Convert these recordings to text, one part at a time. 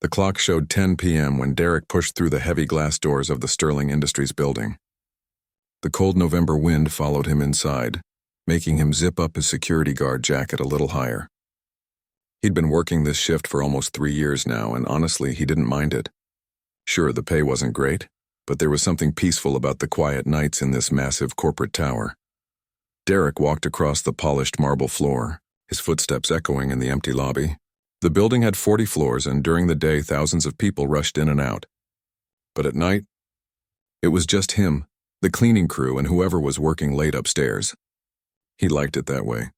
The clock showed 10 p.m. when Derek pushed through the heavy glass doors of the Sterling Industries building. The cold November wind followed him inside, making him zip up his security guard jacket a little higher. He'd been working this shift for almost 3 years now, and honestly, he didn't mind it. Sure, the pay wasn't great, but there was something peaceful about the quiet nights in this massive corporate tower. Derek walked across the polished marble floor, his footsteps echoing in the empty lobby. The building had 40 floors, and during the day, thousands of people rushed in and out. But at night, it was just him, the cleaning crew, and whoever was working late upstairs. He liked it that way.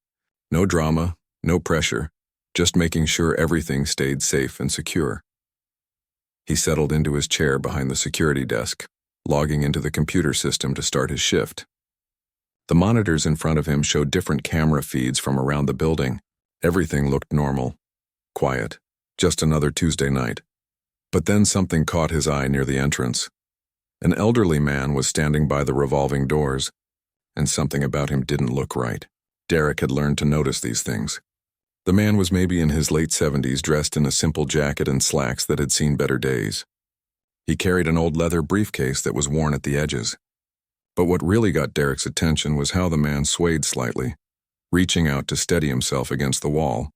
No drama, no pressure, just making sure everything stayed safe and secure. He settled into his chair behind the security desk, logging into the computer system to start his shift. The monitors in front of him showed different camera feeds from around the building. Everything looked normal, quiet, just another Tuesday night. But then something caught his eye near the entrance. An elderly man was standing by the revolving doors, and something about him didn't look right. Derek had learned to notice these things. The man was maybe in his late 70s, dressed in a simple jacket and slacks that had seen better days. He carried an old leather briefcase that was worn at the edges. But what really got Derek's attention was how the man swayed slightly, reaching out to steady himself against the wall.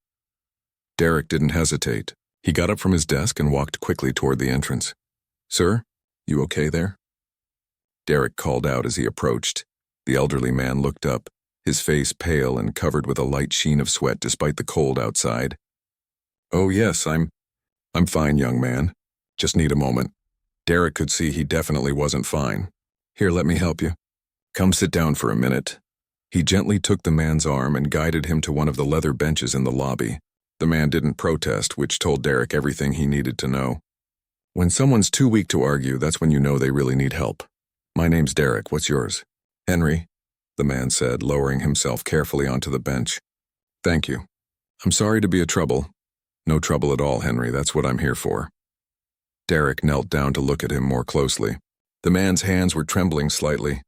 Derek didn't hesitate. He got up from his desk and walked quickly toward the entrance. "Sir, you okay there?" Derek called out as he approached. The elderly man looked up, his face pale and covered with a light sheen of sweat despite the cold outside. "Oh yes, I'm fine, young man. Just need a moment." Derek could see he definitely wasn't fine. "Here, let me help you. Come sit down for a minute." He gently took the man's arm and guided him to one of the leather benches in the lobby. The man didn't protest, which told Derek everything he needed to know. When someone's too weak to argue, that's when you know they really need help. "My name's Derek. What's yours?" "Henry," the man said, lowering himself carefully onto the bench. "Thank you. I'm sorry to be a trouble." "No trouble at all, Henry. That's what I'm here for." Derek knelt down to look at him more closely. The man's hands were trembling slightly.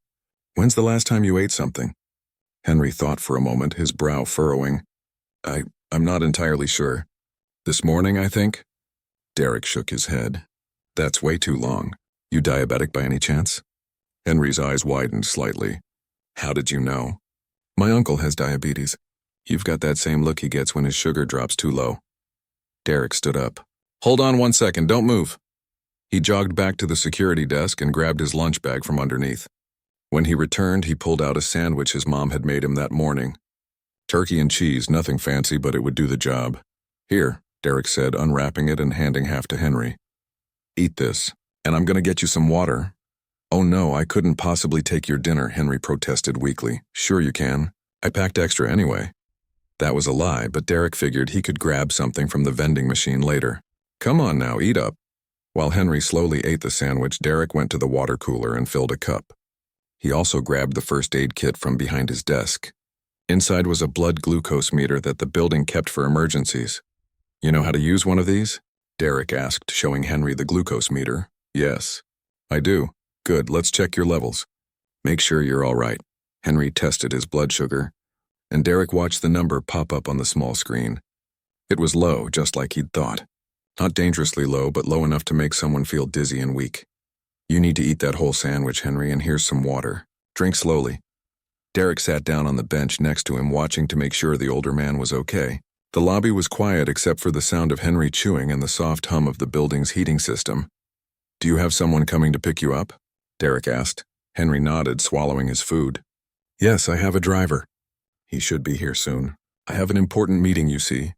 "When's the last time you ate something?" Henry thought for a moment, his brow furrowing. I'm not entirely sure. "This morning, I think?" Derek shook his head. "That's way too long. You diabetic by any chance?" Henry's eyes widened slightly. "How did you know?" "My uncle has diabetes. You've got that same look he gets when his sugar drops too low." Derek stood up. "Hold on 1 second, don't move." He jogged back to the security desk and grabbed his lunch bag from underneath. When he returned, he pulled out a sandwich his mom had made him that morning. Turkey and cheese, nothing fancy, but it would do the job. "Here," Derek said, unwrapping it and handing half to Henry. "Eat this, and I'm going to get you some water." "Oh no, I couldn't possibly take your dinner," Henry protested weakly. "Sure you can. I packed extra anyway." That was a lie, but Derek figured he could grab something from the vending machine later. "Come on now, eat up." While Henry slowly ate the sandwich, Derek went to the water cooler and filled a cup. He also grabbed the first aid kit from behind his desk. Inside was a blood glucose meter that the building kept for emergencies. "You know how to use one of these?" Derek asked, showing Henry the glucose meter. "Yes, I do." "Good, let's check your levels. Make sure you're all right." Henry tested his blood sugar, and Derek watched the number pop up on the small screen. It was low, just like he'd thought. Not dangerously low, but low enough to make someone feel dizzy and weak. "You need to eat that whole sandwich, Henry, and here's some water. Drink slowly." Derek sat down on the bench next to him, watching to make sure the older man was okay. The lobby was quiet except for the sound of Henry chewing and the soft hum of the building's heating system. "Do you have someone coming to pick you up?" Derek asked. Henry nodded, swallowing his food. "Yes, I have a driver. He should be here soon. I have an important meeting, you see."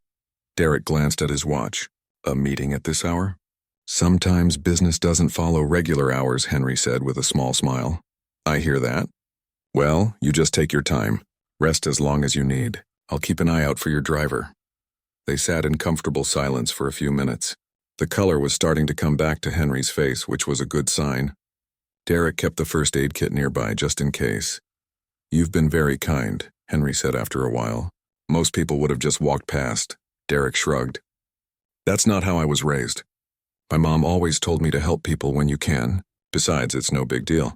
Derek glanced at his watch. "A meeting at this hour?" "Sometimes business doesn't follow regular hours," Henry said with a small smile. "I hear that. Well, you just take your time. Rest as long as you need. I'll keep an eye out for your driver." They sat in comfortable silence for a few minutes. The color was starting to come back to Henry's face, which was a good sign. Derek kept the first aid kit nearby just in case. "You've been very kind," Henry said after a while. "Most people would have just walked past." Derek shrugged. "That's not how I was raised. My mom always told me to help people when you can. Besides, it's no big deal."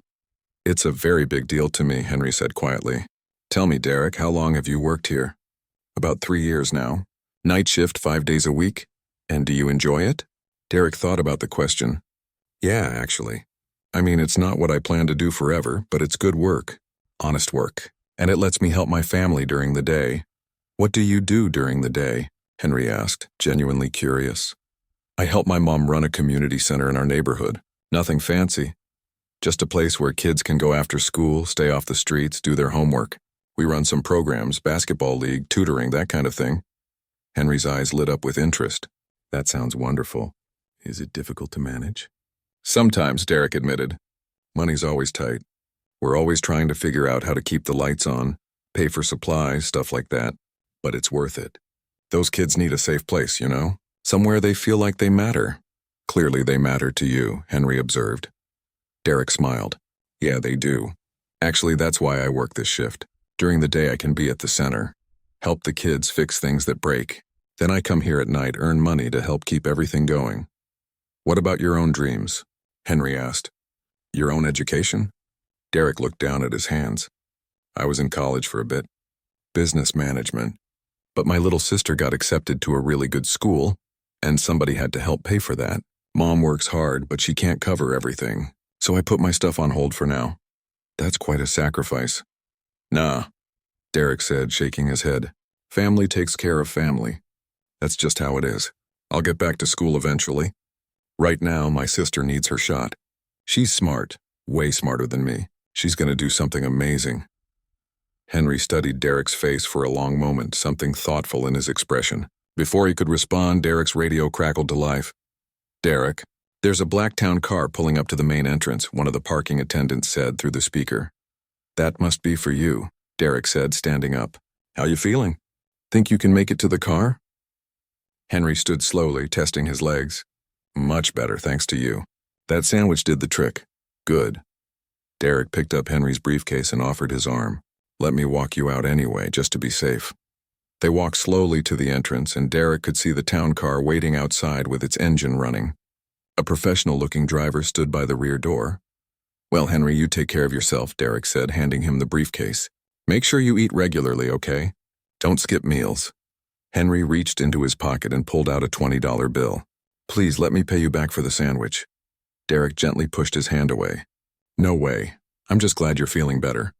"It's a very big deal to me," Henry said quietly. "Tell me, Derek, how long have you worked here?" "About 3 years now. Night shift 5 days a week. And do you enjoy it?" Derek thought about the question. Yeah, actually. I mean, it's not what I plan to do forever, but it's good work. Honest work. And it lets me help my family during the day. What do you do during the day? Henry asked, genuinely curious. I help my mom run a community center in our neighborhood. Nothing fancy. Just a place where kids can go after school, stay off the streets, do their homework. We run some programs, basketball league, tutoring, that kind of thing. Henry's eyes lit up with interest. That sounds wonderful. Is it difficult to manage? Sometimes, Derek admitted. Money's always tight. We're always trying to figure out how to keep the lights on, pay for supplies, stuff like that. But it's worth it. Those kids need a safe place, you know? Somewhere they feel like they matter. Clearly they matter to you, Henry observed. Derek smiled. Yeah, they do. Actually, that's why I work this shift. During the day I can be at the center, help the kids fix things that break. Then I come here at night, earn money to help keep everything going. What about your own dreams? Henry asked. Your own education? Derek looked down at his hands. I was in college for a bit. Business management. But my little sister got accepted to a really good school, and somebody had to help pay for that. Mom works hard, but she can't cover everything, so I put my stuff on hold for now. That's quite a sacrifice. Nah, Derek said, shaking his head. Family takes care of family. That's just how it is. I'll get back to school eventually. Right now, my sister needs her shot. She's smart, way smarter than me. She's gonna do something amazing. Henry studied Derek's face for a long moment, something thoughtful in his expression. Before he could respond, Derek's radio crackled to life. Derek, there's a Blacktown car pulling up to the main entrance, one of the parking attendants said through the speaker. That must be for you, Derek said, standing up. How you feeling? Think you can make it to the car? Henry stood slowly, testing his legs. Much better, thanks to you. That sandwich did the trick. Good. Derek picked up Henry's briefcase and offered his arm. Let me walk you out anyway, just to be safe. They walked slowly to the entrance, and Derek could see the town car waiting outside with its engine running. A professional-looking driver stood by the rear door. Well, Henry, you take care of yourself, Derek said, handing him the briefcase. Make sure you eat regularly, okay? Don't skip meals. Henry reached into his pocket and pulled out a $20 bill. Please let me pay you back for the sandwich. Derek gently pushed his hand away. No way. I'm just glad you're feeling better.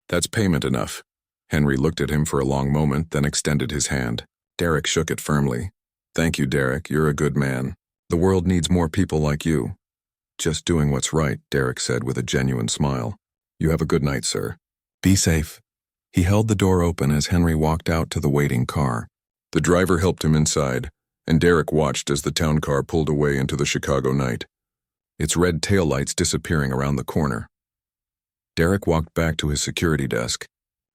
That's payment enough. Henry looked at him for a long moment, then extended his hand. Derek shook it firmly. Thank you, Derek. You're a good man. The world needs more people like you. Just doing what's right, Derek said with a genuine smile. You have a good night, sir. Be safe. He held the door open as Henry walked out to the waiting car. The driver helped him inside, and Derek watched as the town car pulled away into the Chicago night, its red taillights disappearing around the corner. Derek walked back to his security desk,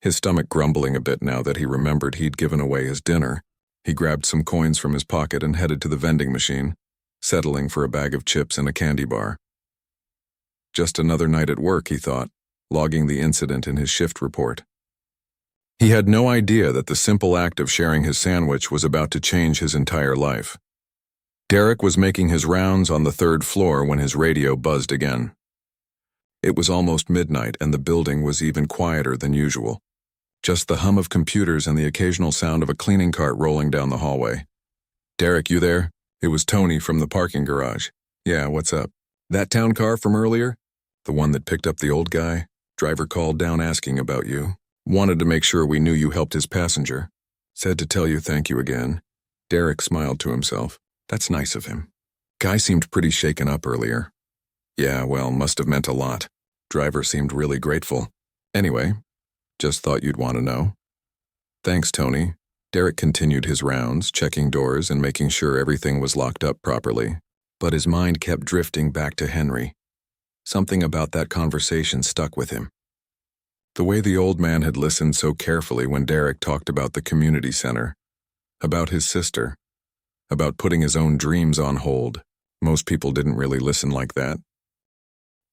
his stomach grumbling a bit now that he remembered he'd given away his dinner. He grabbed some coins from his pocket and headed to the vending machine, settling for a bag of chips and a candy bar. Just another night at work, he thought, logging the incident in his shift report. He had no idea that the simple act of sharing his sandwich was about to change his entire life. Derek was making his rounds on the third floor when his radio buzzed again. It was almost midnight, and the building was even quieter than usual. Just the hum of computers and the occasional sound of a cleaning cart rolling down the hallway. Derek, you there? It was Tony from the parking garage. Yeah, what's up? That town car from earlier? The one that picked up the old guy? Driver called down asking about you. Wanted to make sure we knew you helped his passenger. Said to tell you thank you again. Derek smiled to himself. That's nice of him. Guy seemed pretty shaken up earlier. Yeah, well, must have meant a lot. Driver seemed really grateful. Anyway, just thought you'd want to know. Thanks, Tony. Derek continued his rounds, checking doors and making sure everything was locked up properly. But his mind kept drifting back to Henry. Something about that conversation stuck with him. The way the old man had listened so carefully when Derek talked about the community center, about his sister, about putting his own dreams on hold. Most people didn't really listen like that.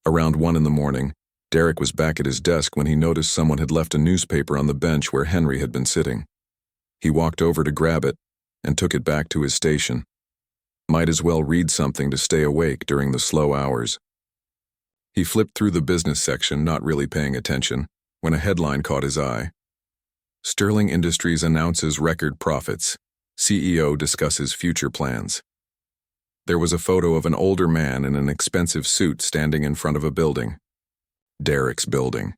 Around 1 a.m, Derek was back at his desk when he noticed someone had left a newspaper on the bench where Henry had been sitting. He walked over to grab it and took it back to his station. Might as well read something to stay awake during the slow hours. He flipped through the business section, not really paying attention, when a headline caught his eye. Sterling Industries announces record profits. CEO discusses future plans. There was a photo of an older man in an expensive suit standing in front of a building. Derek's building.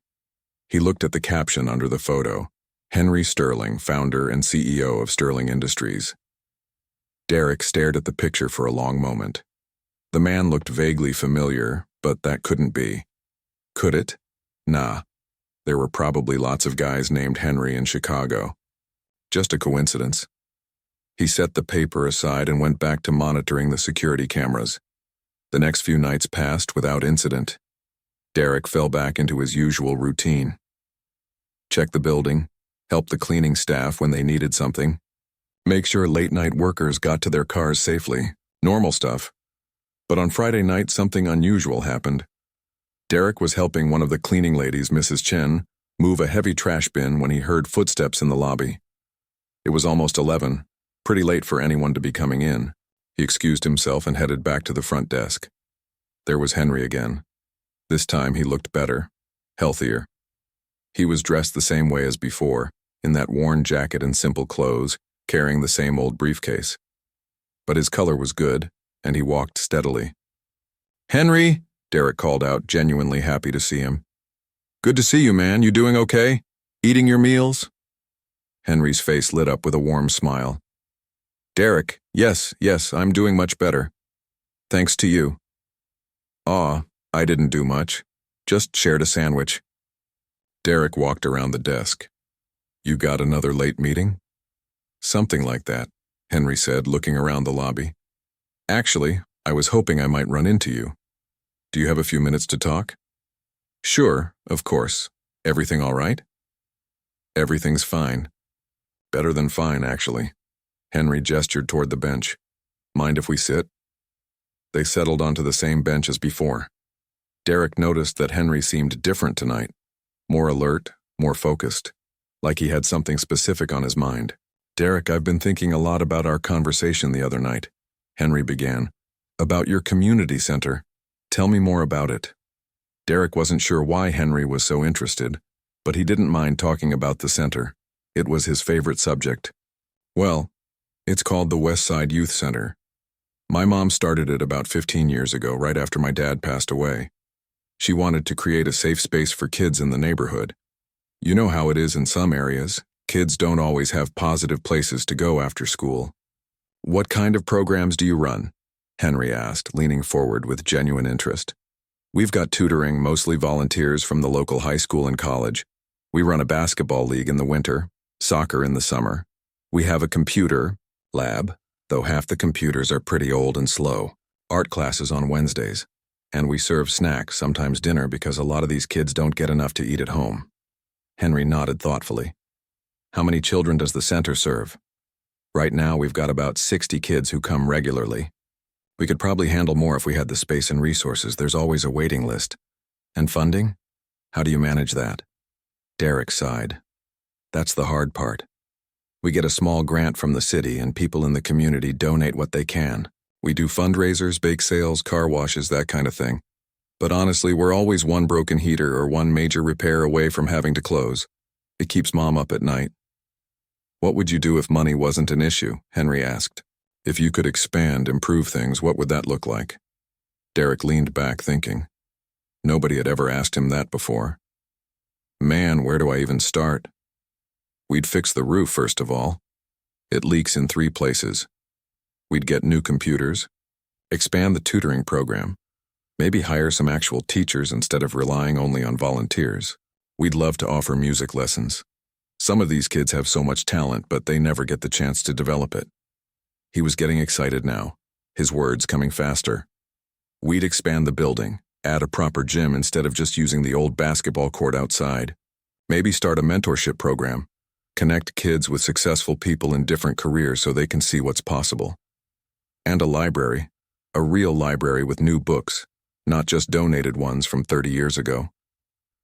He looked at the caption under the photo. Henry Sterling, founder and CEO of Sterling Industries. Derek stared at the picture for a long moment. The man looked vaguely familiar, but that couldn't be. Could it? Nah. There were probably lots of guys named Henry in Chicago. Just a coincidence. He set the paper aside and went back to monitoring the security cameras. The next few nights passed without incident. Derek fell back into his usual routine. Check the building, help the cleaning staff when they needed something, make sure late-night workers got to their cars safely. Normal stuff. But on Friday night, something unusual happened. Derek was helping one of the cleaning ladies, Mrs. Chen, move a heavy trash bin when he heard footsteps in the lobby. It was almost 11, pretty late for anyone to be coming in. He excused himself and headed back to the front desk. There was Henry again. This time he looked better, healthier. He was dressed the same way as before, in that worn jacket and simple clothes, carrying the same old briefcase. But his color was good, and he walked steadily. "Henry!" Derek called out, genuinely happy to see him. "Good to see you, man. You doing okay? Eating your meals?" Henry's face lit up with a warm smile. "Derek, yes, I'm doing much better. Thanks to you." "Aw, I didn't do much. Just shared a sandwich." Derek walked around the desk. "You got another late meeting?" "Something like that," Henry said, looking around the lobby. "Actually, I was hoping I might run into you. Do you have a few minutes to talk?" "Sure, of course. Everything all right?" "Everything's fine. Better than fine, actually." Henry gestured toward the bench. "Mind if we sit?" They settled onto the same bench as before. Derek noticed that Henry seemed different tonight. More alert, more focused, like he had something specific on his mind. "Derek, I've been thinking a lot about our conversation the other night," Henry began. "About your community center. Tell me more about it." Derek wasn't sure why Henry was so interested, but he didn't mind talking about the center. It was his favorite subject. "Well, it's called the West Side Youth Center. My mom started it about 15 years ago, right after my dad passed away. She wanted to create a safe space for kids in the neighborhood. You know how it is in some areas. Kids don't always have positive places to go after school." "What kind of programs do you run?" Henry asked, leaning forward with genuine interest. "We've got tutoring, mostly volunteers from the local high school and college. We run a basketball league in the winter, soccer in the summer. We have a computer lab, though half the computers are pretty old and slow. Art classes on Wednesdays. And we serve snacks, sometimes dinner, because a lot of these kids don't get enough to eat at home." Henry nodded thoughtfully. "How many children does the center serve?" "Right now, we've got about 60 kids who come regularly. We could probably handle more if we had the space and resources. There's always a waiting list." "And funding? How do you manage that?" Derek sighed. "That's the hard part. We get a small grant from the city, and people in the community donate what they can. We do fundraisers, bake sales, car washes, that kind of thing. But honestly, we're always one broken heater or one major repair away from having to close. It keeps Mom up at night." "What would you do if money wasn't an issue?" Henry asked. "If you could expand, improve things, what would that look like?" Derek leaned back thinking. Nobody had ever asked him that before. "Man, where do I even start?" "We'd fix the roof first of all. It leaks in 3 places. We'd get new computers, expand the tutoring program, maybe hire some actual teachers instead of relying only on volunteers. We'd love to offer music lessons. Some of these kids have so much talent, but they never get the chance to develop it." He was getting excited now, his words coming faster. "We'd expand the building, add a proper gym instead of just using the old basketball court outside. Maybe start a mentorship program, connect kids with successful people in different careers so they can see what's possible. And a library, a real library with new books, not just donated ones from 30 years ago."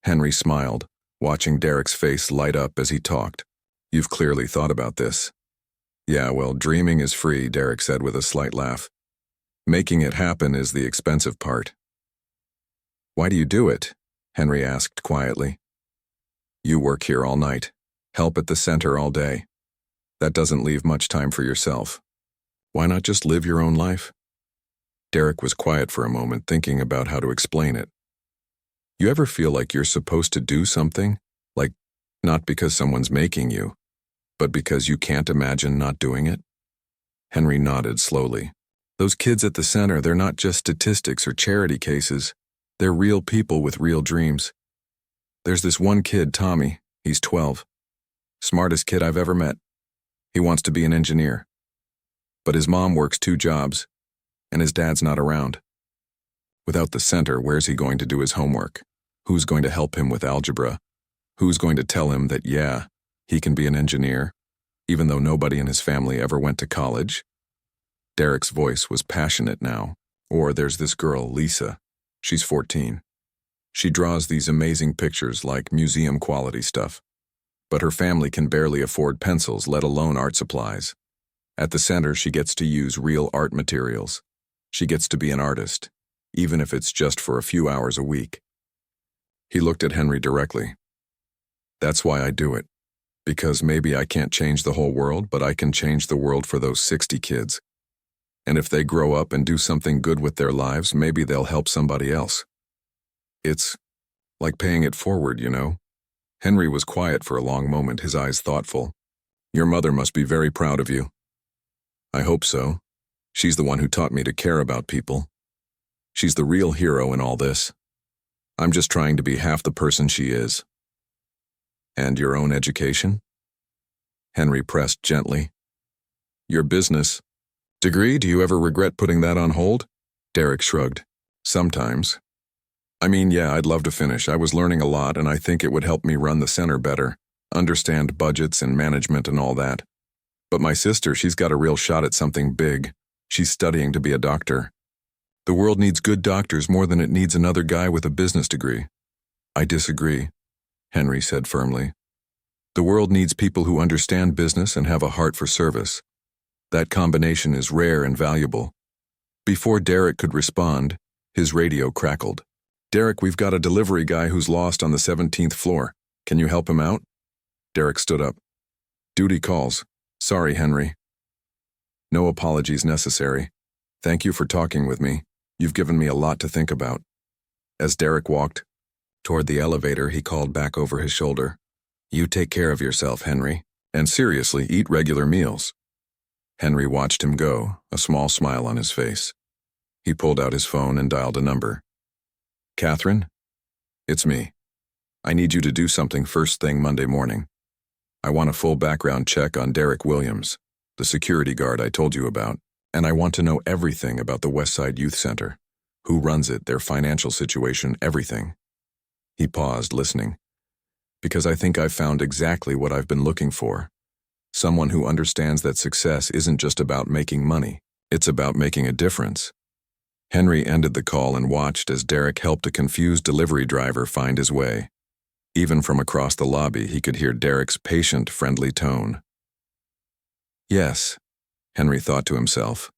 Henry smiled, watching Derek's face light up as he talked. "You've clearly thought about this." "Yeah, well, dreaming is free," Derek said with a slight laugh. "Making it happen is the expensive part." "Why do you do it?" Henry asked quietly. "You work here all night, help at the center all day. That doesn't leave much time for yourself. Why not just live your own life?" Derek was quiet for a moment, thinking about how to explain it. You ever feel like you're supposed to do something? Like, not because someone's making you, but because you can't imagine not doing it? Henry nodded slowly. Those kids at the center, they're not just statistics or charity cases. They're real people with real dreams. There's this one kid, Tommy. He's 12. Smartest kid I've ever met. He wants to be an engineer. But his mom works 2 jobs, and his dad's not around. Without the center, where's he going to do his homework? Who's going to help him with algebra? Who's going to tell him that, yeah, he can be an engineer, even though nobody in his family ever went to college? Derek's voice was passionate now. Or there's this girl, Lisa. She's 14. She draws these amazing pictures like museum-quality stuff. But her family can barely afford pencils, let alone art supplies. At the center, she gets to use real art materials. She gets to be an artist, even if it's just for a few hours a week. He looked at Henry directly. That's why I do it. Because maybe I can't change the whole world, but I can change the world for those 60 kids. And if they grow up and do something good with their lives, maybe they'll help somebody else. It's like paying it forward, you know? Henry was quiet for a long moment, his eyes thoughtful. Your mother must be very proud of you. I hope so. She's the one who taught me to care about people. She's the real hero in all this. I'm just trying to be half the person she is. And your own education? Henry pressed gently. Your business degree, do you ever regret putting that on hold? Derek shrugged. Sometimes. I mean, yeah, I'd love to finish. I was learning a lot, and I think it would help me run the center better, understand budgets and management and all that. But my sister, she's got a real shot at something big. She's studying to be a doctor. The world needs good doctors more than it needs another guy with a business degree. I disagree, Henry said firmly. The world needs people who understand business and have a heart for service. That combination is rare and valuable. Before Derek could respond, his radio crackled. Derek, we've got a delivery guy who's lost on the 17th floor. Can you help him out? Derek stood up. Duty calls. Sorry, Henry. No apologies necessary. Thank you for talking with me. You've given me a lot to think about. As Derek walked toward the elevator, he called back over his shoulder. You take care of yourself, Henry. And seriously, eat regular meals. Henry watched him go, a small smile on his face. He pulled out his phone and dialed a number. Catherine? It's me. I need you to do something first thing Monday morning. I want a full background check on Derek Williams, the security guard I told you about, and I want to know everything about the Westside Youth Center. Who runs it, their financial situation, everything. He paused, listening. Because I think I've found exactly what I've been looking for. Someone who understands that success isn't just about making money, it's about making a difference. Henry ended the call and watched as Derek helped a confused delivery driver find his way. Even from across the lobby, he could hear Derek's patient, friendly tone. Yes, Henry thought to himself.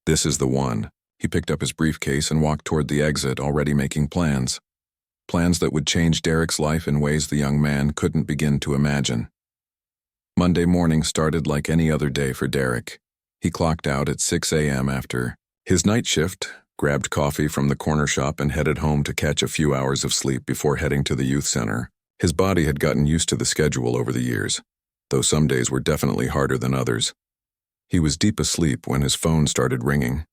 This is the one. He picked up his briefcase and walked toward the exit, already making plans. Plans that would change Derek's life in ways the young man couldn't begin to imagine. Monday morning started like any other day for Derek. He clocked out at 6 a.m. after his night shift, grabbed coffee from the corner shop and headed home to catch a few hours of sleep before heading to the youth center. His body had gotten used to the schedule over the years, though some days were definitely harder than others. He was deep asleep when his phone started ringing.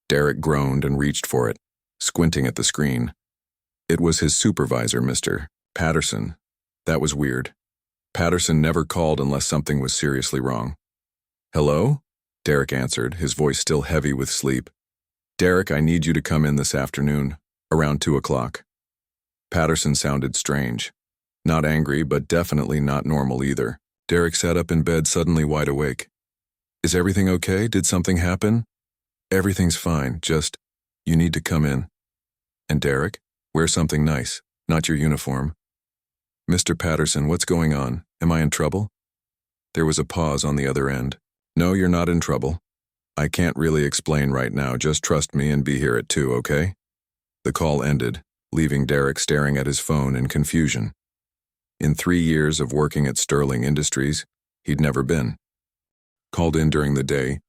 Derek groaned and reached for it, squinting at the screen. It was his supervisor, Mr. Patterson. That was weird. Patterson never called unless something was seriously wrong. Hello? Derek answered, his voice still heavy with sleep. Derek, I need you to come in this afternoon, around 2 o'clock. Patterson sounded strange. Not angry, but definitely not normal either. Derek sat up in bed, suddenly wide awake. Is everything okay? Did something happen? Everything's fine, just, you need to come in. And Derek, wear something nice, not your uniform. Mr. Patterson, what's going on? Am I in trouble? There was a pause on the other end. No, you're not in trouble. I can't really explain right now, just trust me and be here at 2, okay? The call ended, leaving Derek staring at his phone in confusion. In 3 years of working at Sterling Industries, he'd never been called in during the day,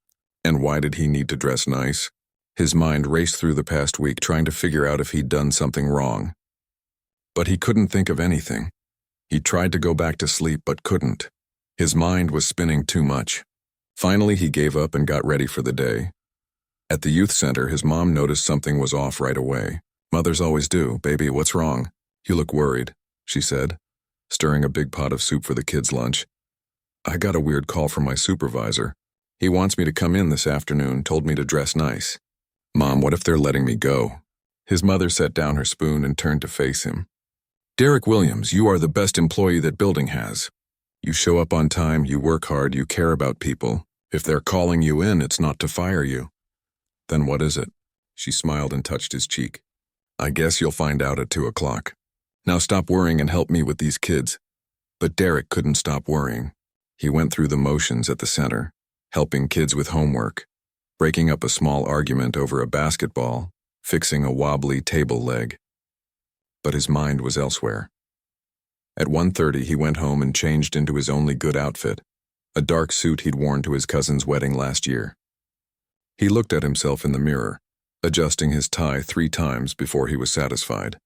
and why did he need to dress nice? His mind raced through the past week trying to figure out if he'd done something wrong. But he couldn't think of anything. He tried to go back to sleep but couldn't. His mind was spinning too much. Finally, he gave up and got ready for the day. At the youth center, his mom noticed something was off right away. "Mothers always do. Baby, what's wrong? You look worried," she said, stirring a big pot of soup for the kids' lunch. "I got a weird call from my supervisor. He wants me to come in this afternoon, told me to dress nice." "Mom, what if they're letting me go?" His mother set down her spoon and turned to face him. "Derek Williams, you are the best employee that building has. You show up on time, you work hard, you care about people. If they're calling you in, it's not to fire you." "Then what is it?" She smiled and touched his cheek. "I guess you'll find out at 2 o'clock. Now stop worrying and help me with these kids." But Derek couldn't stop worrying. He went through the motions at the center, helping kids with homework, breaking up a small argument over a basketball, fixing a wobbly table leg. But his mind was elsewhere. At 1:30, he went home and changed into his only good outfit, a dark suit he'd worn to his cousin's wedding last year. He looked at himself in the mirror, adjusting his tie 3 times before he was satisfied.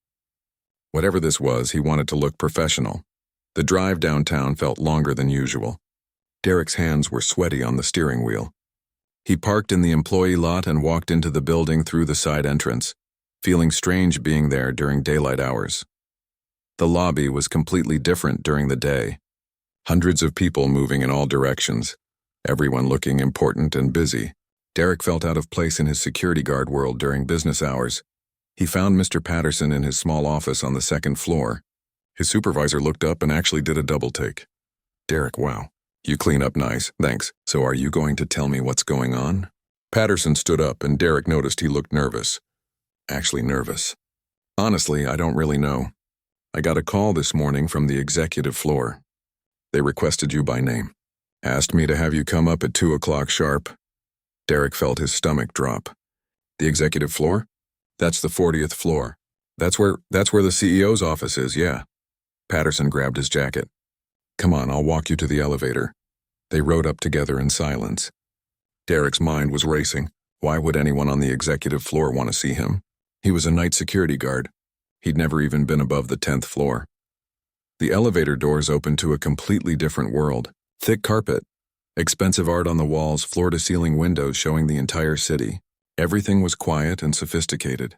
Whatever this was, he wanted to look professional. The drive downtown felt longer than usual. Derek's hands were sweaty on the steering wheel. He parked in the employee lot and walked into the building through the side entrance, feeling strange being there during daylight hours. The lobby was completely different during the day. Hundreds of people moving in all directions, everyone looking important and busy. Derek felt out of place in his security guard world during business hours. He found Mr. Patterson in his small office on the 2nd floor. His supervisor looked up and actually did a double take. "Derek, wow. You clean up nice, thanks. So are you going to tell me what's going on?" Patterson stood up and Derek noticed he looked nervous. Actually nervous. "Honestly, I don't really know. I got a call this morning from the executive floor. They requested you by name. Asked me to have you come up at 2 o'clock sharp." Derek felt his stomach drop. "The executive floor? That's the 40th floor. That's where the CEO's office is, yeah." Patterson grabbed his jacket. "Come on, I'll walk you to the elevator." They rode up together in silence. Derek's mind was racing. Why would anyone on the executive floor want to see him? He was a night security guard. He'd never even been above the 10th floor. The elevator doors opened to a completely different world. Thick carpet, expensive art on the walls, floor-to-ceiling windows showing the entire city. Everything was quiet and sophisticated.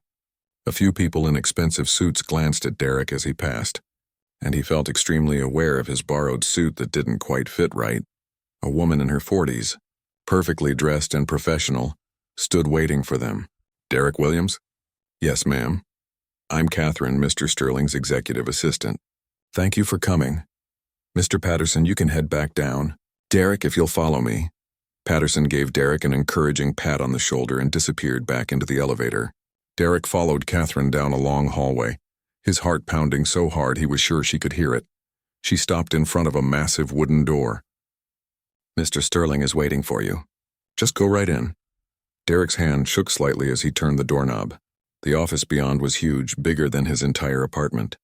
A few people in expensive suits glanced at Derek as he passed, and he felt extremely aware of his borrowed suit that didn't quite fit right. A woman in her 40s, perfectly dressed and professional, stood waiting for them. "Derek Williams?" "Yes, ma'am. I'm Catherine, Mr. Sterling's executive assistant. Thank you for coming. Mr. Patterson, you can head back down. Derek, if you'll follow me." Patterson gave Derek an encouraging pat on the shoulder and disappeared back into the elevator. Derek followed Catherine down a long hallway, his heart pounding so hard he was sure she could hear it. She stopped in front of a massive wooden door. "Mr. Sterling is waiting for you. Just go right in." Derek's hand shook slightly as he turned the doorknob. The office beyond was huge, bigger than his entire apartment.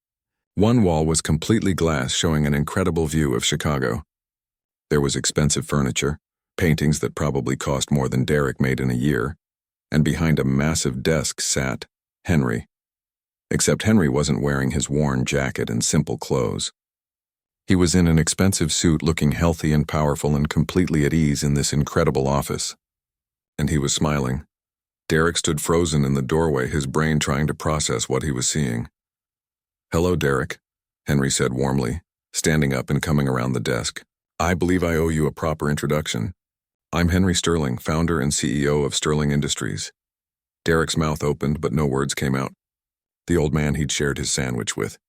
One wall was completely glass, showing an incredible view of Chicago. There was expensive furniture, paintings that probably cost more than Derek made in a year, and behind a massive desk sat Henry. Except Henry wasn't wearing his worn jacket and simple clothes. He was in an expensive suit, looking healthy and powerful and completely at ease in this incredible office. And he was smiling. Derek stood frozen in the doorway, his brain trying to process what he was seeing. "Hello, Derek," Henry said warmly, standing up and coming around the desk. "I believe I owe you a proper introduction. I'm Henry Sterling, founder and CEO of Sterling Industries." Derek's mouth opened, but no words came out. The old man he'd shared his sandwich with.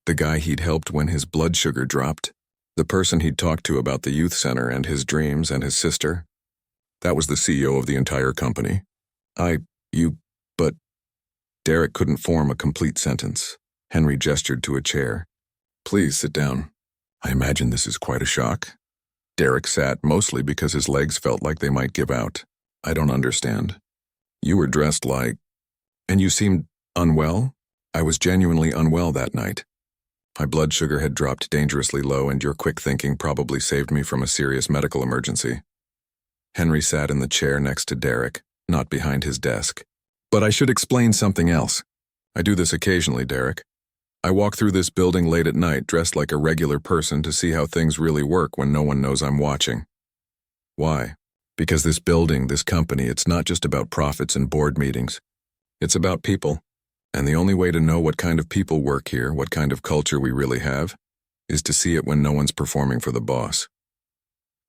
The guy he'd helped when his blood sugar dropped. The person he'd talked to about the youth center and his dreams and his sister. That was the CEO of the entire company. But Derek couldn't form a complete sentence. Henry gestured to a chair. "Please sit down. I imagine this is quite a shock." Derek sat, mostly because his legs felt like they might give out. "I don't understand. You were dressed like... And you seemed unwell?" "I was genuinely unwell that night. My blood sugar had dropped dangerously low, and your quick thinking probably saved me from a serious medical emergency." Henry sat in the chair next to Derek, not behind his desk. But I should explain something else. I do this occasionally, Derek. I walk through this building late at night dressed like a regular person to see how things really work when no one knows I'm watching. Why? Because this building, this company, it's not just about profits and board meetings. It's about people. And the only way to know what kind of people work here, what kind of culture we really have, is to see it when no one's performing for the boss.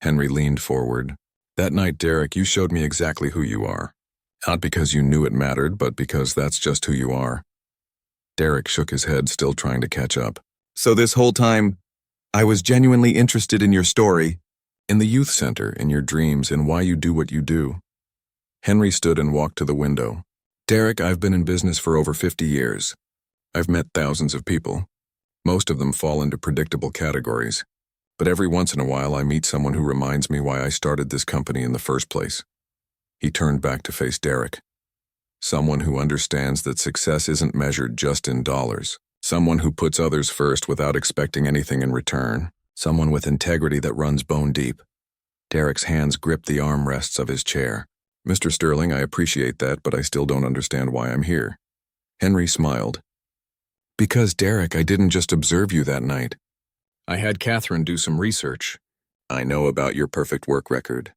Henry leaned forward. That night, Derek, you showed me exactly who you are. Not because you knew it mattered, but because that's just who you are. Derek shook his head, still trying to catch up. So this whole time, I was genuinely interested in your story, in the youth center, in your dreams, in why you do what you do. Henry stood and walked to the window. Derek, I've been in business for over 50 years. I've met thousands of people. Most of them fall into predictable categories. But every once in a while, I meet someone who reminds me why I started this company in the first place. He turned back to face Derek. Someone who understands that success isn't measured just in dollars. Someone who puts others first without expecting anything in return. Someone with integrity that runs bone deep. Derek's hands gripped the armrests of his chair. Mr. Sterling, I appreciate that, but I still don't understand why I'm here. Henry smiled. Because, Derek, I didn't just observe you that night. I had Catherine do some research. I know about your perfect work record.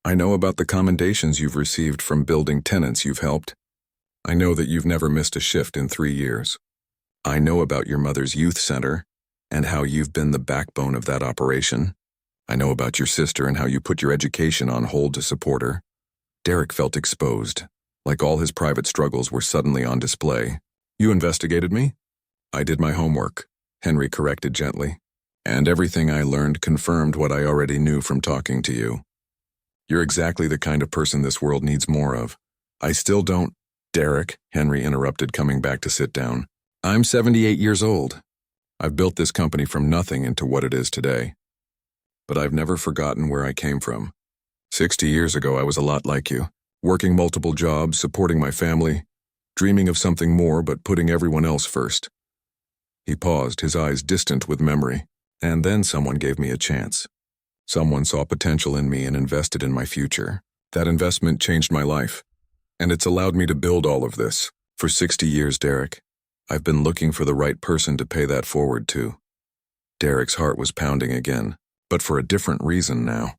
I know about the commendations you've received from building tenants you've helped. I know that you've never missed a shift in 3 years. I know about your mother's youth center and how you've been the backbone of that operation. I know about your sister and how you put your education on hold to support her. Derek felt exposed, like all his private struggles were suddenly on display. You investigated me? I did my homework, Henry corrected gently. And everything I learned confirmed what I already knew from talking to you. You're exactly the kind of person this world needs more of. I still don't... Derek, Henry interrupted, coming back to sit down. I'm 78 years old. I've built this company from nothing into what it is today. But I've never forgotten where I came from. 60 years ago, I was a lot like you, working multiple jobs, supporting my family, dreaming of something more but putting everyone else first. He paused, his eyes distant with memory. And then someone gave me a chance. Someone saw potential in me and invested in my future. That investment changed my life. And it's allowed me to build all of this. For 60 years, Derek, I've been looking for the right person to pay that forward to. Derek's heart was pounding again, but for a different reason now.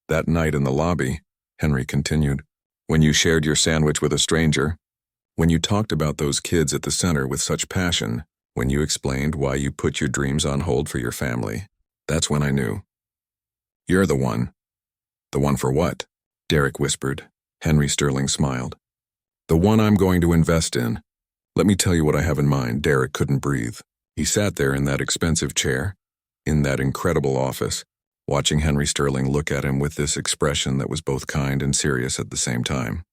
That night in the lobby, Henry continued, when you shared your sandwich with a stranger, when you talked about those kids at the center with such passion, when you explained why you put your dreams on hold for your family, that's when I knew. You're the one. The one for what? Derek whispered. Henry Sterling smiled. The one I'm going to invest in. Let me tell you what I have in mind. Derek couldn't breathe. He sat there in that expensive chair, in that incredible office, watching Henry Sterling look at him with this expression that was both kind and serious at the same time.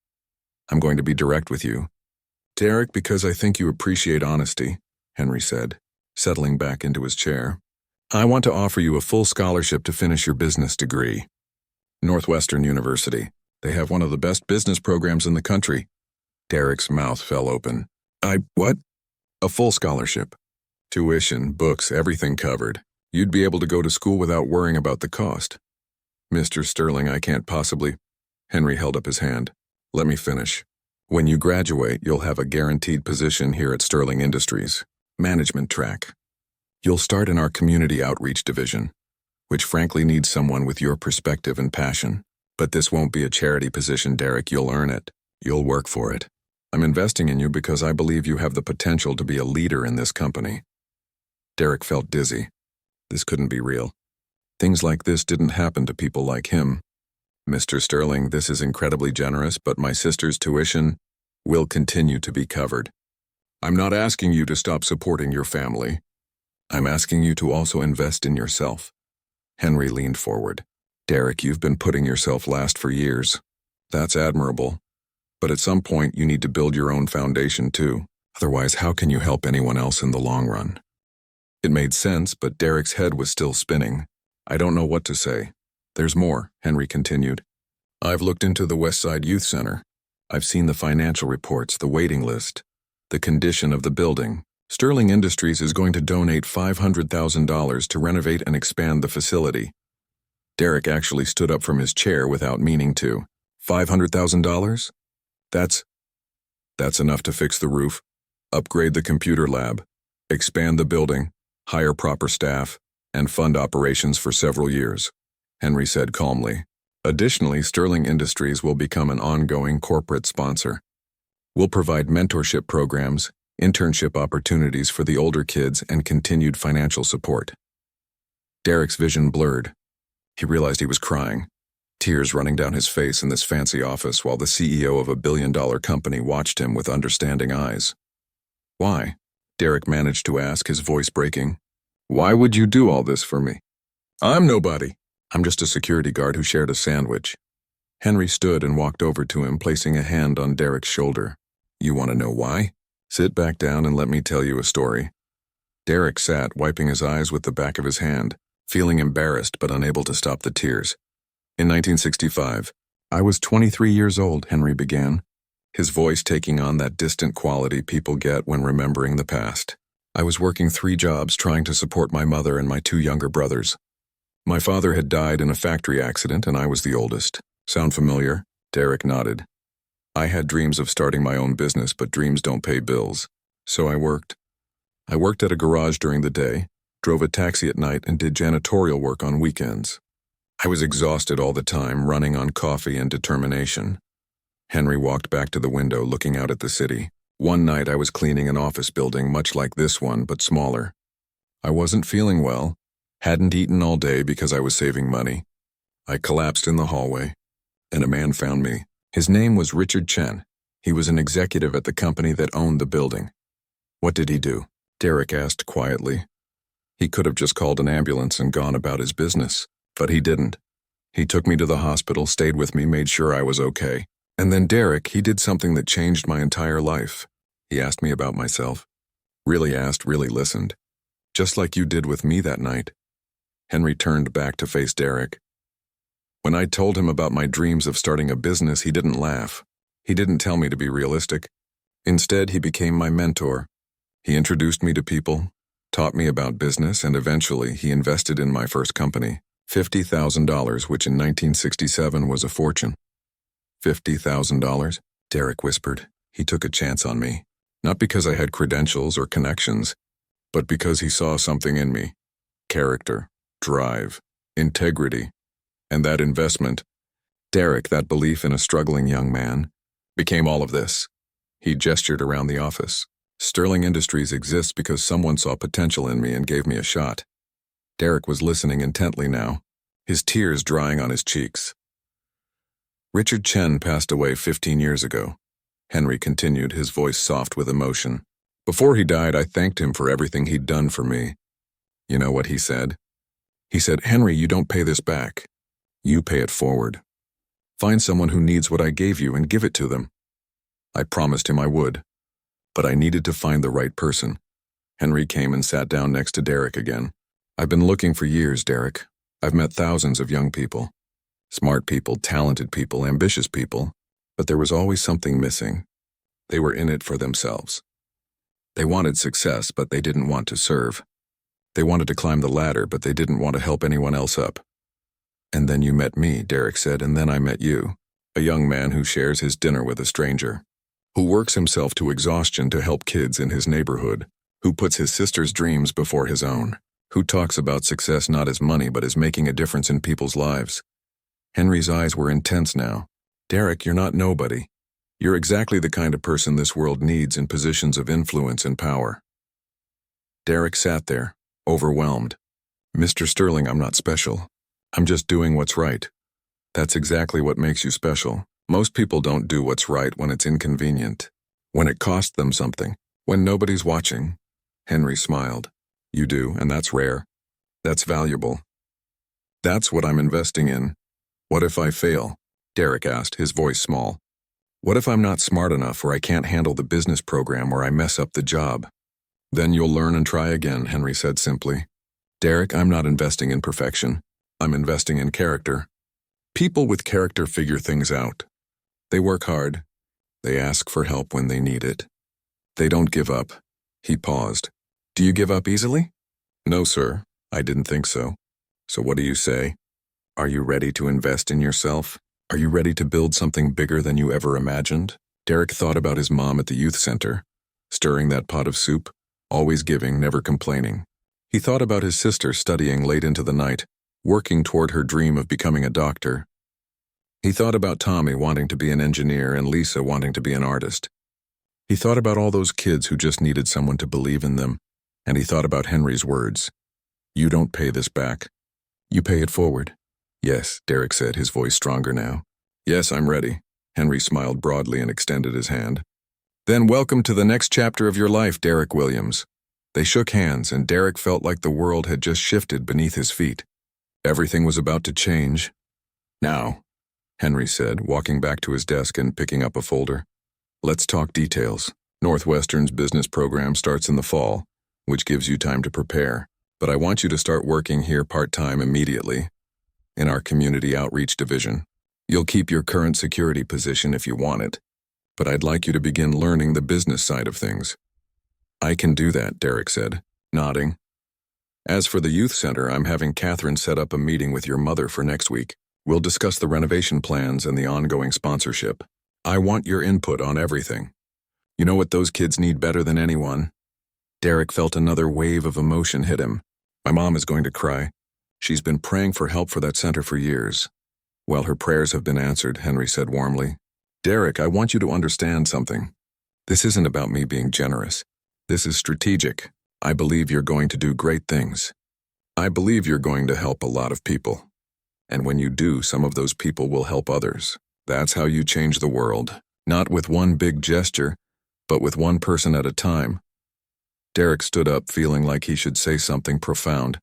I'm going to be direct with you, Derek, because I think you appreciate honesty, Henry said, settling back into his chair. I want to offer you a full scholarship to finish your business degree. Northwestern University. They have one of the best business programs in the country. Derek's mouth fell open. What? A full scholarship. Tuition, books, everything covered. You'd be able to go to school without worrying about the cost. Mr. Sterling, I can't possibly... Henry held up his hand. Let me finish. When you graduate, you'll have a guaranteed position here at Sterling Industries. Management track. You'll start in our community outreach division, which frankly needs someone with your perspective and passion. But this won't be a charity position, Derek. You'll earn it. You'll work for it. I'm investing in you because I believe you have the potential to be a leader in this company. Derek felt dizzy. This couldn't be real. Things like this didn't happen to people like him. Mr. Sterling, this is incredibly generous, but my sister's tuition will continue to be covered. I'm not asking you to stop supporting your family. I'm asking you to also invest in yourself. Henry leaned forward. Derek, you've been putting yourself last for years. That's admirable. But at some point, you need to build your own foundation too. Otherwise, how can you help anyone else in the long run? It made sense, but Derek's head was still spinning. I don't know what to say. There's more, Henry continued. I've looked into the Westside Youth Center. I've seen the financial reports, the waiting list, the condition of the building. Sterling Industries is going to donate $500,000 to renovate and expand the facility. Derek actually stood up from his chair without meaning to. $500,000? That's enough to fix the roof, upgrade the computer lab, expand the building, hire proper staff, and fund operations for several years, Henry said calmly. Additionally, Sterling Industries will become an ongoing corporate sponsor. We'll provide mentorship programs, internship opportunities for the older kids, and continued financial support. Derek's vision blurred. He realized he was crying, tears running down his face in this fancy office while the CEO of a billion-dollar company watched him with understanding eyes. Why? Derek managed to ask, his voice breaking. Why would you do all this for me? I'm nobody. I'm just a security guard who shared a sandwich. Henry stood and walked over to him, placing a hand on Derek's shoulder. You want to know why? Sit back down and let me tell you a story. Derek sat, wiping his eyes with the back of his hand, feeling embarrassed but unable to stop the tears. In 1965, I was 23 years old, Henry began, his voice taking on that distant quality people get when remembering the past. I was working 3 jobs trying to support my mother and my 2 younger brothers. My father had died in a factory accident and I was the oldest. Sound familiar? Derek nodded. I had dreams of starting my own business, but dreams don't pay bills. So I worked. I worked at a garage during the day, drove a taxi at night, and did janitorial work on weekends. I was exhausted all the time, running on coffee and determination. Henry walked back to the window, looking out at the city. One night I was cleaning an office building much like this one, but smaller. I wasn't feeling well, hadn't eaten all day because I was saving money. I collapsed in the hallway, and a man found me. His name was Richard Chen. He was an executive at the company that owned the building. What did he do? Derek asked quietly. He could have just called an ambulance and gone about his business, but he didn't. He took me to the hospital, stayed with me, made sure I was okay. And then Derek, he did something that changed my entire life. He asked me about myself. Really asked, really listened. Just like you did with me that night. Henry turned back to face Derek. When I told him about my dreams of starting a business, he didn't laugh. He didn't tell me to be realistic. Instead, he became my mentor. He introduced me to people, taught me about business, and eventually he invested in my first company, $50,000, which in 1967 was a fortune. $50,000? Derek whispered. He took a chance on me. Not because I had credentials or connections, but because he saw something in me. Character, drive, integrity. And that investment, Derek, that belief in a struggling young man, became all of this. He gestured around the office. Sterling Industries exists because someone saw potential in me and gave me a shot. Derek was listening intently now, his tears drying on his cheeks. Richard Chen passed away 15 years ago. Henry continued, his voice soft with emotion. Before he died, I thanked him for everything he'd done for me. You know what he said? He said, Henry, you don't pay this back. You pay it forward. Find someone who needs what I gave you and give it to them. I promised him I would, but I needed to find the right person. Henry came and sat down next to Derek again. I've been looking for years, Derek. I've met thousands of young people. Smart people, talented people, ambitious people, but there was always something missing. They were in it for themselves. They wanted success, but they didn't want to serve. They wanted to climb the ladder, but they didn't want to help anyone else up. And then you met me, Derek said, and then I met you, a young man who shares his dinner with a stranger, who works himself to exhaustion to help kids in his neighborhood, who puts his sister's dreams before his own, who talks about success not as money but as making a difference in people's lives. Henry's eyes were intense now. Derek, you're not nobody. You're exactly the kind of person this world needs in positions of influence and power. Derek sat there, overwhelmed. Mr. Sterling, I'm not special. I'm just doing what's right. That's exactly what makes you special. Most people don't do what's right when it's inconvenient, when it costs them something, when nobody's watching. Henry smiled. You do, and that's rare. That's valuable. That's what I'm investing in. What if I fail? Derek asked, his voice small. What if I'm not smart enough, or I can't handle the business program, or I mess up the job? Then you'll learn and try again, Henry said simply. Derek, I'm not investing in perfection. I'm investing in character. People with character figure things out. They work hard. They ask for help when they need it. They don't give up. He paused. Do you give up easily? No, sir. I didn't think so. So what do you say? Are you ready to invest in yourself? Are you ready to build something bigger than you ever imagined? Derek thought about his mom at the youth center, stirring that pot of soup, always giving, never complaining. He thought about his sister studying late into the night, working toward her dream of becoming a doctor. He thought about Tommy wanting to be an engineer and Lisa wanting to be an artist. He thought about all those kids who just needed someone to believe in them, and he thought about Henry's words. You don't pay this back. You pay it forward. Yes, Derek said, his voice stronger now. Yes, I'm ready. Henry smiled broadly and extended his hand. Then welcome to the next chapter of your life, Derek Williams. They shook hands, and Derek felt like the world had just shifted beneath his feet. Everything was about to change. Now, Henry said, walking back to his desk and picking up a folder. Let's talk details. Northwestern's business program starts in the fall, which gives you time to prepare. But I want you to start working here part-time immediately, in our community outreach division. You'll keep your current security position if you want it, but I'd like you to begin learning the business side of things. I can do that, Derek said, nodding. As for the youth center, I'm having Catherine set up a meeting with your mother for next week. We'll discuss the renovation plans and the ongoing sponsorship. I want your input on everything. You know what those kids need better than anyone? Derek felt another wave of emotion hit him. My mom is going to cry. She's been praying for help for that center for years. Well, her prayers have been answered, Henry said warmly. Derek, I want you to understand something. This isn't about me being generous. This is strategic. I believe you're going to do great things. I believe you're going to help a lot of people. And when you do, some of those people will help others. That's how you change the world. Not with one big gesture, but with one person at a time. Derek stood up, feeling like he should say something profound,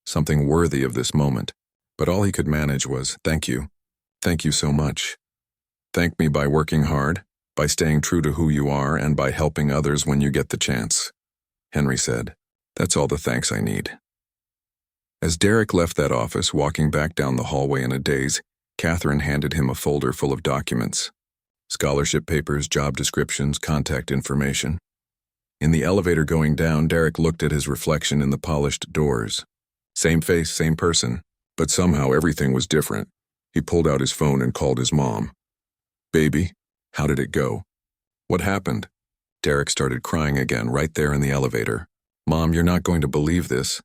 something worthy of this moment. But all he could manage was, thank you. Thank you so much. Thank me by working hard, by staying true to who you are, and by helping others when you get the chance. Henry said, that's all the thanks I need. As Derek left that office, walking back down the hallway in a daze, Catherine handed him a folder full of documents. Scholarship papers, job descriptions, contact information. In the elevator going down, Derek looked at his reflection in the polished doors. Same face, same person, but somehow everything was different. He pulled out his phone and called his mom. Baby, how did it go? What happened? Derek started crying again right there in the elevator. Mom, you're not going to believe this.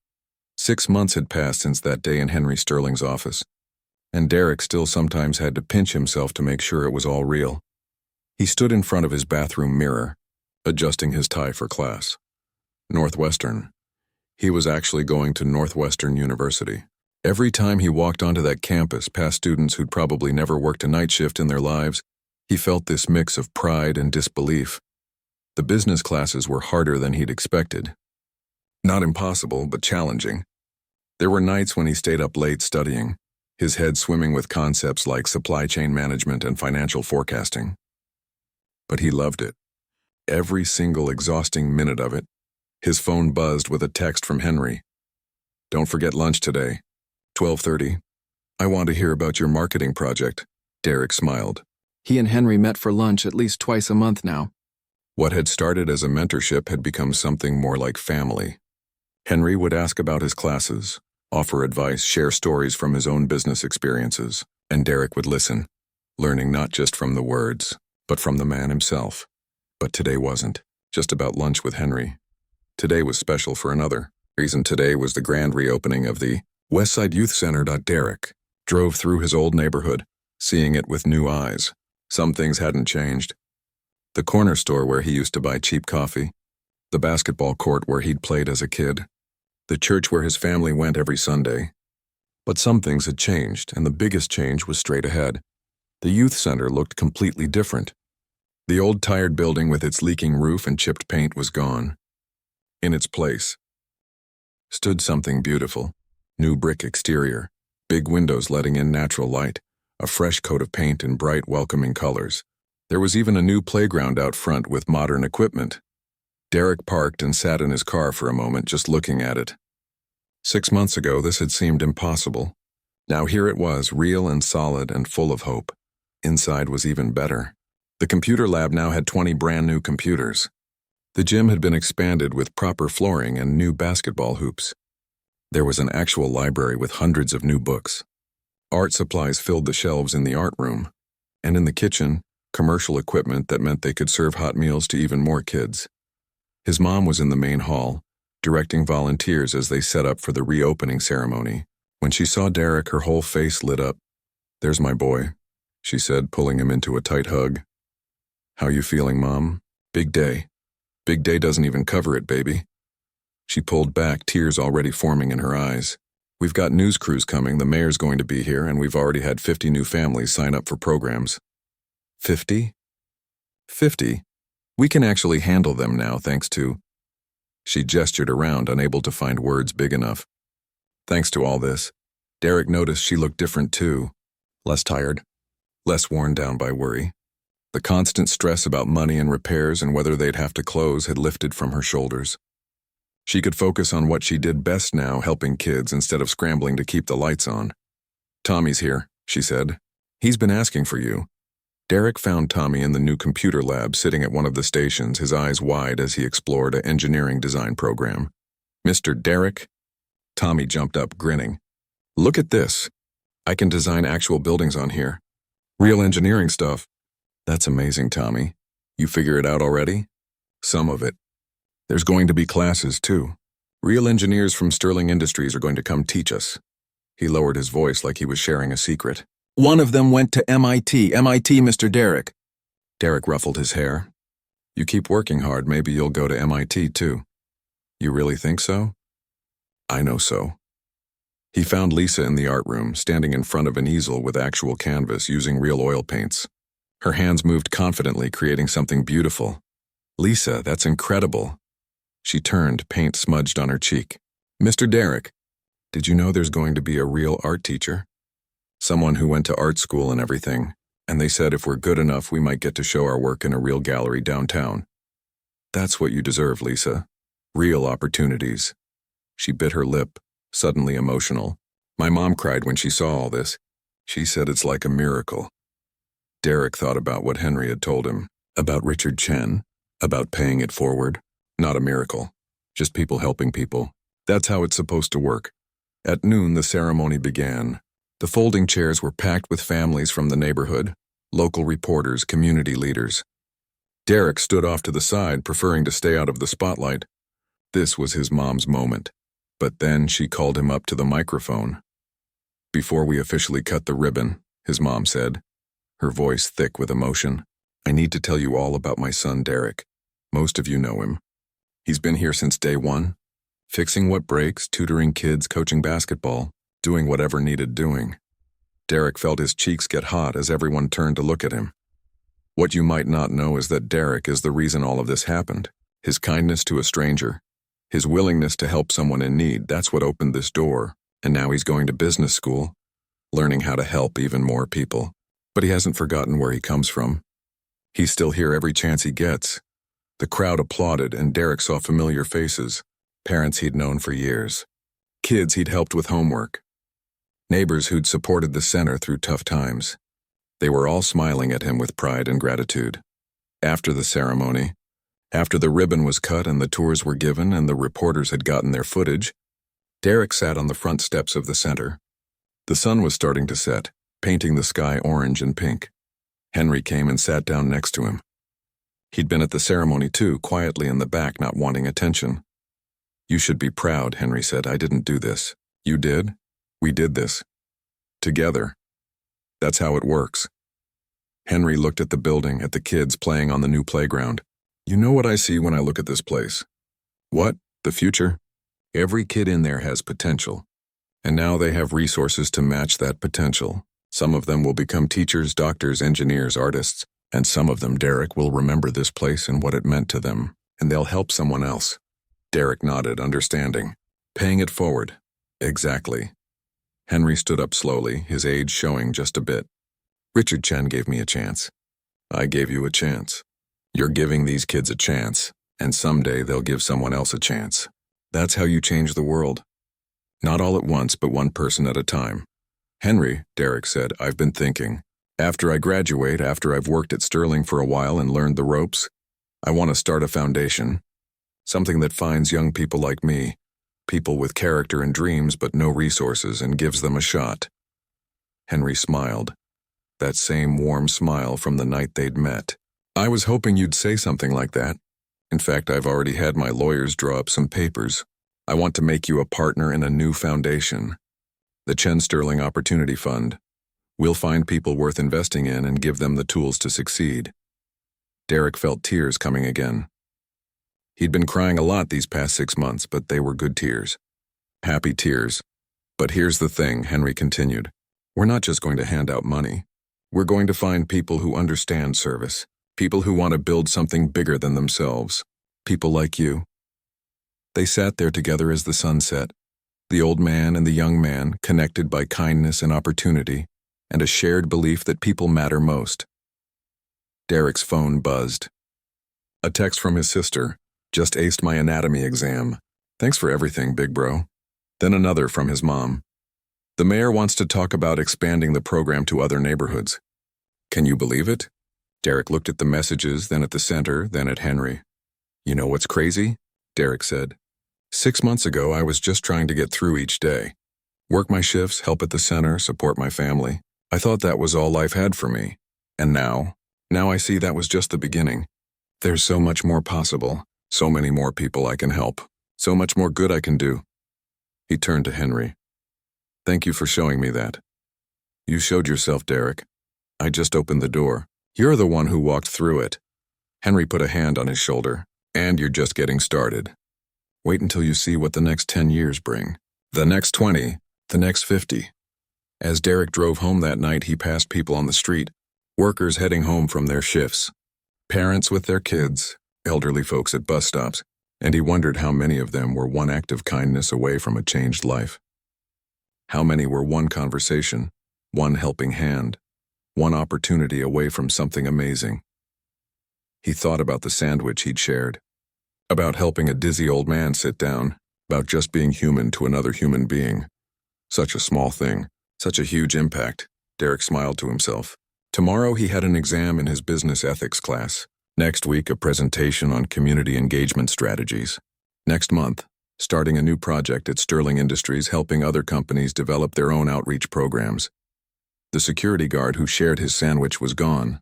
6 months had passed since that day in Henry Sterling's office, and Derek still sometimes had to pinch himself to make sure it was all real. He stood in front of his bathroom mirror, adjusting his tie for class. Northwestern. He was actually going to Northwestern University. Every time he walked onto that campus past students who'd probably never worked a night shift in their lives, he felt this mix of pride and disbelief. The business classes were harder than he'd expected. Not impossible, but challenging. There were nights when he stayed up late studying, his head swimming with concepts like supply chain management and financial forecasting. But he loved it. Every single exhausting minute of it. His phone buzzed with a text from Henry. Don't forget lunch today. 12:30. I want to hear about your marketing project. Derek smiled. He and Henry met for lunch at least twice a month now. What had started as a mentorship had become something more like family. Henry would ask about his classes, offer advice, share stories from his own business experiences, and Derek would listen, learning not just from the words, but from the man himself. But today wasn't just about lunch with Henry. Today was special for another reason. Today was the grand reopening of the Westside Youth Center. Derek drove through his old neighborhood, seeing it with new eyes. Some things hadn't changed. The corner store where he used to buy cheap coffee, the basketball court where he'd played as a kid, the church where his family went every Sunday. But some things had changed, and the biggest change was straight ahead. The youth center looked completely different. The old tired building with its leaking roof and chipped paint was gone. In its place stood something beautiful. New brick exterior, big windows letting in natural light, a fresh coat of paint in bright, welcoming colors. There was even a new playground out front with modern equipment. Derek parked and sat in his car for a moment, just looking at it. 6 months ago, this had seemed impossible. Now here it was, real and solid and full of hope. Inside was even better. The computer lab now had 20 brand new computers. The gym had been expanded with proper flooring and new basketball hoops. There was an actual library with hundreds of new books. Art supplies filled the shelves in the art room, and in the kitchen, commercial equipment that meant they could serve hot meals to even more kids. His mom was in the main hall, directing volunteers as they set up for the reopening ceremony. When she saw Derek, her whole face lit up. "There's my boy," she said, pulling him into a tight hug. "How you feeling, Mom? Big day. Big day doesn't even cover it, baby." She pulled back, tears already forming in her eyes. "We've got news crews coming, the mayor's going to be here, and we've already had 50 new families sign up for programs." 50? 50? We can actually handle them now, thanks to... She gestured around, unable to find words big enough. Thanks to all this, Derek noticed she looked different too. Less tired, less worn down by worry. The constant stress about money and repairs and whether they'd have to close had lifted from her shoulders. She could focus on what she did best now, helping kids instead of scrambling to keep the lights on. "Tommy's here," she said. "He's been asking for you." Derek found Tommy in the new computer lab sitting at one of the stations, his eyes wide as he explored an engineering design program. "Mr. Derek?" Tommy jumped up, grinning. "Look at this. I can design actual buildings on here. Real engineering stuff." "That's amazing, Tommy. You figure it out already?" "Some of it. There's going to be classes, too. Real engineers from Sterling Industries are going to come teach us." He lowered his voice like he was sharing a secret. "One of them went to MIT, Mr. Derek." Derek ruffled his hair. "You keep working hard, maybe you'll go to MIT, too." "You really think so?" "I know so." He found Lisa in the art room, standing in front of an easel with actual canvas using real oil paints. Her hands moved confidently, creating something beautiful. "Lisa, that's incredible." She turned, paint smudged on her cheek. "Mr. Derek, did you know there's going to be a real art teacher? Someone who went to art school and everything, and they said if we're good enough we might get to show our work in a real gallery downtown." "That's what you deserve, Lisa. Real opportunities." She bit her lip, suddenly emotional. "My mom cried when she saw all this. She said it's like a miracle." Derek thought about what Henry had told him, about Richard Chen, about paying it forward. Not a miracle, just people helping people. That's how it's supposed to work. At noon, the ceremony began. The folding chairs were packed with families from the neighborhood, local reporters, community leaders. Derek stood off to the side, preferring to stay out of the spotlight. This was his mom's moment. But then she called him up to the microphone. "Before we officially cut the ribbon," his mom said, her voice thick with emotion, "I need to tell you all about my son, Derek. Most of you know him. He's been here since day one, fixing what breaks, tutoring kids, coaching basketball, doing whatever needed doing." Derek felt his cheeks get hot as everyone turned to look at him. What you might not know is that Derek is the reason all of this happened. His kindness to a stranger, his willingness to help someone in need, that's what opened this door. And now he's going to business school, learning how to help even more people. But he hasn't forgotten where he comes from. He's still here every chance he gets. The crowd applauded, and Derek saw familiar faces, parents he'd known for years, kids he'd helped with homework, neighbors who'd supported the center through tough times. They were all smiling at him with pride and gratitude. After the ceremony, after the ribbon was cut and the tours were given and the reporters had gotten their footage, Derek sat on the front steps of the center. The sun was starting to set, painting the sky orange and pink. Henry came and sat down next to him. He'd been at the ceremony too, quietly in the back, not wanting attention. "You should be proud," Henry said. "I didn't do this. You did? We did this. Together. That's how it works." Henry looked at the building, at the kids playing on the new playground. "You know what I see when I look at this place?" "What? The future?" "Every kid in there has potential. And now they have resources to match that potential. Some of them will become teachers, doctors, engineers, artists. And some of them, Derek, will remember this place and what it meant to them, and they'll help someone else." Derek nodded, understanding. "Paying it forward." "Exactly." Henry stood up slowly, his age showing just a bit. "Richard Chen gave me a chance. I gave you a chance. You're giving these kids a chance, and someday they'll give someone else a chance. That's how you change the world. Not all at once, but one person at a time." "Henry," Derek said, "I've been thinking. After I graduate, after I've worked at Sterling for a while and learned the ropes, I want to start a foundation. Something that finds young people like me, people with character and dreams but no resources, and gives them a shot." Henry smiled. That same warm smile from the night they'd met. I was hoping you'd say something like that. In fact, I've already had my lawyers draw up some papers. I want to make you a partner in a new foundation, the Chen Sterling Opportunity Fund. We'll find people worth investing in and give them the tools to succeed. Derek felt tears coming again. He'd been crying a lot these past 6 months, but they were good tears. Happy tears. But here's the thing, Henry continued. We're not just going to hand out money. We're going to find people who understand service, people who want to build something bigger than themselves, people like you. They sat there together as the sun set, the old man and the young man connected by kindness and opportunity, and a shared belief that people matter most. Derek's phone buzzed. A text from his sister. Just aced my anatomy exam. Thanks for everything, big bro. Then another from his mom. The mayor wants to talk about expanding the program to other neighborhoods. Can you believe it? Derek looked at the messages, then at the center, then at Henry. You know what's crazy? Derek said. 6 months ago, I was just trying to get through each day. Work my shifts, help at the center, support my family. I thought that was all life had for me. And now I see that was just the beginning. There's so much more possible, so many more people I can help, so much more good I can do. He turned to Henry. Thank you for showing me that. You showed yourself, Derek. I just opened the door. You're the one who walked through it. Henry put a hand on his shoulder. And you're just getting started. Wait until you see what the next 10 years bring. The next 20, the next 50. As Derek drove home that night, he passed people on the street, workers heading home from their shifts, parents with their kids, elderly folks at bus stops, and he wondered how many of them were one act of kindness away from a changed life. How many were one conversation, one helping hand, one opportunity away from something amazing. He thought about the sandwich he'd shared, about helping a dizzy old man sit down, about just being human to another human being. Such a small thing, such a huge impact. Derek smiled to himself. Tomorrow he had an exam in his business ethics class. Next week, a presentation on community engagement strategies. Next month, starting a new project at Sterling Industries, helping other companies develop their own outreach programs. The security guard who shared his sandwich was gone.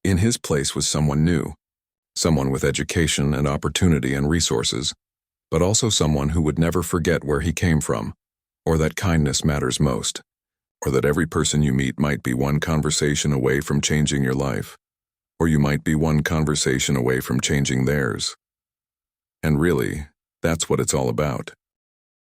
In his place was someone new, someone with education and opportunity and resources, but also someone who would never forget where he came from, or that kindness matters most, or that every person you meet might be one conversation away from changing your life, or you might be one conversation away from changing theirs. And really, that's what it's all about.